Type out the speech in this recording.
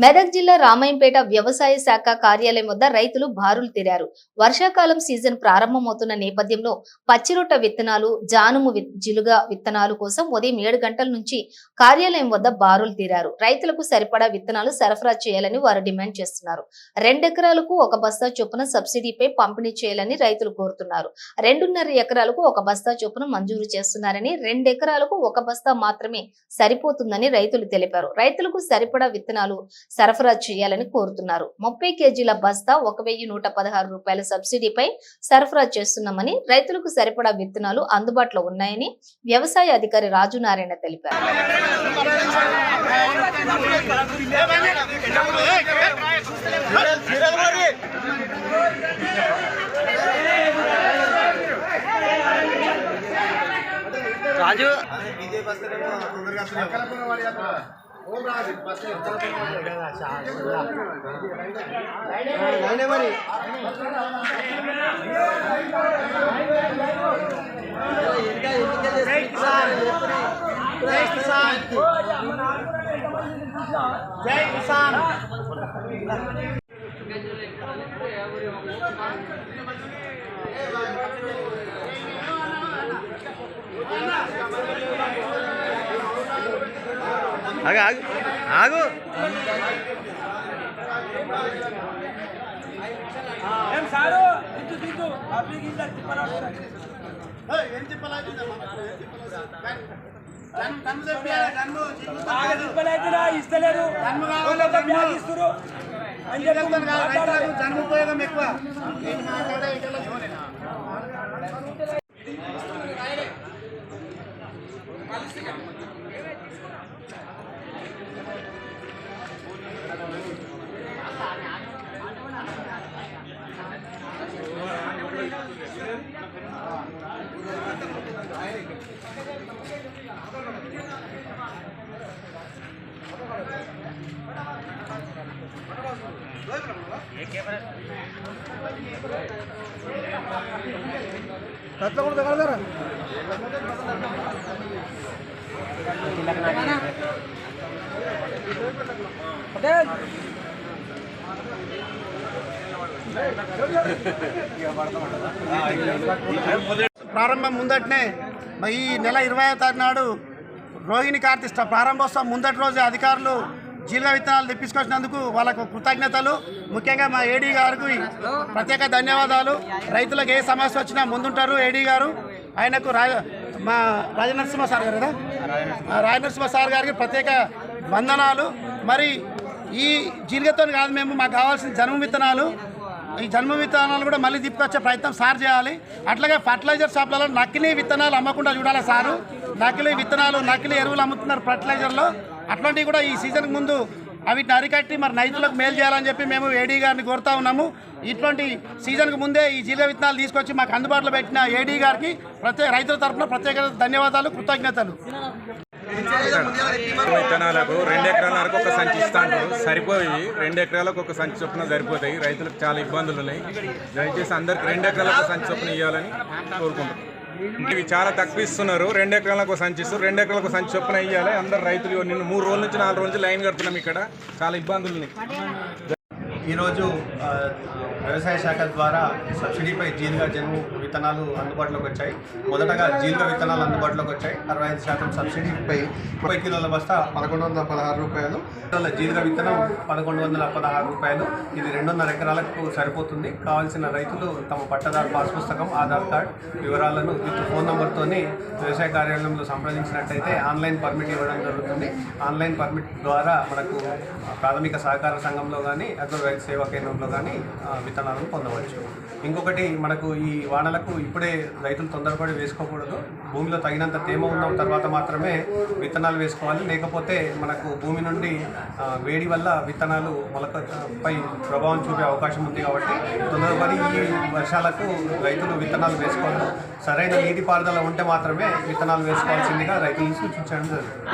మెదక్ జిల్లా రామాయంపేట వ్యవసాయ శాఖ కార్యాలయం వద్ద రైతులు బారులు తీరారు. వర్షాకాలం సీజన్ ప్రారంభమవుతున్న నేపథ్యంలో పచ్చిరొట్ట విత్తనాలు, జానుము జిలుగా విత్తనాలు కోసం ఉదయం 7 గంటల నుంచి కార్యాలయం వద్ద బారులు తీరారు. రైతులకు సరిపడా విత్తనాలు సరఫరా చేయాలని వారు డిమాండ్ చేస్తున్నారు. 2 ఎకరాలకు 1 బస్తా చొప్పున సబ్సిడీపై పంపిణీ చేయాలని రైతులు కోరుతున్నారు. 2.5 ఎకరాలకు 1 బస్తా చొప్పున మంజూరు చేస్తున్నారని, 2 ఎకరాలకు 1 బస్తా మాత్రమే సరిపోతుందని రైతులు తెలిపారు. రైతులకు సరిపడా విత్తనాలు సరఫరా చేయాలని కోరుతున్నారు. 30 కేజీల బస్తా 1116 రూపాయల సబ్సిడీపై సరఫరా చేస్తున్నామని, రైతులకు సరిపడా విత్తనాలు అందుబాటులో ఉన్నాయని వ్యవసాయ అధికారి రాజు నారాయణ తెలిపారు. రాజు జై కిసాన్. ఆగు ఆగు ఆగు ఏం సారు దిద్దు దిద్దు పబ్లిక్ ఇంత తిప్పరాడు ఏం తిప్పలేదు తిప్పలేదురా ఇస్తలేరు ఇస్తారు అని చెప్తున్నారు. జన్మ ఉపయోగం ఎక్కువ. ప్రారంభం ముందటనే ఈ నెల 20వ తారీఖు నాడు రోహిణి కార్తీక ప్రారంభోత్సవం ముందటి రోజు అధికారులు జీలుగా విత్తనాలు తెప్పించుకొచ్చినందుకు వాళ్ళకు కృతజ్ఞతలు. ముఖ్యంగా మా ఏడీ గారికి ప్రత్యేక ధన్యవాదాలు. రైతులకు ఏ సమస్య వచ్చినా ముందుంటారు ఏడీ గారు. ఆయనకు మా రాజనరసింహ సార్ గారు కదా, రాజనరసింహ సార్ గారికి ప్రత్యేక వందనాలు. మరి ఈ జీలుగతో కాదు, మాకు కావాల్సిన జన్మ విత్తనాలు, ఈ జన్మ విత్తనాలు కూడా మళ్ళీ తీసుకొచ్చే ప్రయత్నం సార్ చేయాలి. అట్లాగే ఫర్టిలైజర్ షాప్లలో నకిలీ విత్తనాలు అమ్మకుండా చూడాలి సారు. నకిలీ విత్తనాలు, నకిలీ ఎరువులు అమ్ముతున్నారు ఫర్టిలైజర్లో. అట్లాంటివి కూడా ఈ సీజన్కి ముందు అవిటిని అరికట్టి మరి రైతులకు మేలు చేయాలని చెప్పి మేము ఏడీ గారిని కోరుతా ఉన్నాము. ఇట్లాంటి సీజన్కి ముందే ఈ జీలుగా విత్తనాలు తీసుకొచ్చి మాకు అందుబాటులో పెట్టిన ఏడీ గారికి రైతుల తరఫున ప్రత్యేక ధన్యవాదాలు, కృతజ్ఞతలు. విత్తనాలకు 2 ఎకరాల వరకు ఒక సంచి ఇస్తాంటారు, సరిపోయి 2 ఎకరాలకు ఒక సంచి చొప్పున సరిపోతాయి. రైతులకు చాలా ఇబ్బందులు ఉన్నాయి. దయచేసి అందరికి 2 ఎకరాలకు ఒక సంచి చొప్పున ఇవ్వాలని కోరుకుంటున్నాం. ఇవి చాలా తక్కువ ఇస్తున్నారు. 2 ఎకరాలకు ఒక సంచి ఇస్తారు, 2 ఎకరాలకు ఒక సంచి చొప్పున ఇవ్వాలి. అందరు రైతులు నిన్ను 3 రోజుల నుంచి 4 రోజుల నుంచి లైన్ కడుతున్నాం. ఇక్కడ చాలా ఇబ్బందులు ఉన్నాయి. ఈరోజు వ్యవసాయ శాఖ ద్వారా సబ్సిడీపై జీలుగా జన్ము విత్తనాలు అందుబాటులోకి వచ్చాయి. మొదటగా జీలుగా విత్తనాలు అందుబాటులోకి వచ్చాయి. 65% సబ్సిడీపై 30 కిలోల బస్తా 1116 రూపాయలు. జీలుగా విత్తనం 1116 రూపాయలు. ఇది 2.5 ఎకరాలకు సరిపోతుంది. కావాల్సిన రైతులు తమ పట్టదారు పాస్ పుస్తకం, ఆధార్ కార్డ్ వివరాలను విత్ ఫోన్ నెంబర్తోని వ్యవసాయ కార్యాలయంలో సంప్రదించినట్టయితే ఆన్లైన్ పర్మిట్ ఇవ్వడం జరుగుతుంది. ఆన్లైన్ పర్మిట్ ద్వారా మనకు ప్రాథమిక సహకార సంఘంలో కానీ అగ్ర రైతు సేవా కేంద్రంలో కానీ విత్తనాలను పొందవచ్చు. ఇంకొకటి, మనకు ఈ వానలకు ఇప్పుడే రైతులు తొందరపడి వేసుకోకూడదు. భూమిలో తగినంత తేమ ఉన్న తర్వాత మాత్రమే విత్తనాలు వేసుకోవాలి. లేకపోతే మనకు భూమి నుండి వేడి వల్ల విత్తనాలు మొలకపై ప్రభావం చూపే అవకాశం ఉంది. కాబట్టి తొందరపడి ఈ వర్షాలకు రైతులు విత్తనాలు వేసుకోవాలి. సరైన నీటిపారుదల ఉంటే మాత్రమే విత్తనాలు వేసుకోవాల్సిందిగా రైతులను సూచించడం జరుగుతుంది.